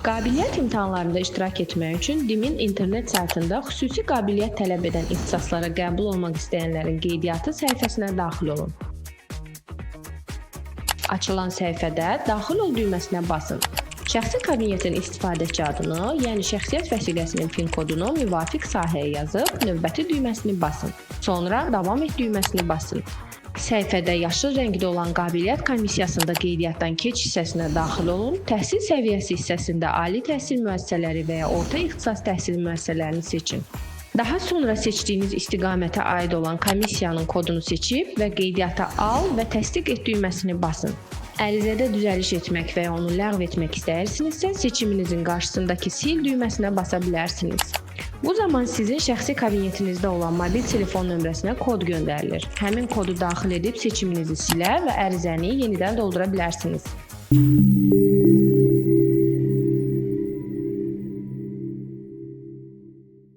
Qabiliyyət imtahanlarında iştirak etmək üçün DİM-in internet saytında xüsusi qabiliyyət tələb edən ixtisaslara qəbul olmaq istəyənlərin qeydiyyatı səhifəsinə daxil olun. Açılan səhifədə Daxil ol düyməsinə basın. Şəxsi kabinetin istifadəçi adını, yəni şəxsiyyət vəsiqəsinin PIN kodunu müvafiq sahəyə yazıb növbəti düyməsini basın. Sonra Davam et düyməsini basın. Səhifədə yaşıl rəngdə olan qabiliyyət komissiyasında qeydiyyatdan keç hissəsinə daxil olun. Təhsil səviyyəsi hissəsində ali təhsil müəssisələri və ya orta ixtisas təhsil müəssisələrini seçin. Daha sonra seçdiyiniz istiqamətə aid olan komissiyanın kodunu seçib və qeydiyyata al və təsdiq et düyməsini basın. Ərizədə düzəliş etmək və ya onu ləğv etmək istəyirsinizsə, seçiminizin qarşısındakı sil düyməsinə basa bilərsiniz. Bu zaman sizin şəxsi kabinetinizdə olan mobil telefon nömrəsinə kod göndərilir. Həmin kodu daxil edib seçiminizi silə və ərizəni yenidən doldura bilərsiniz.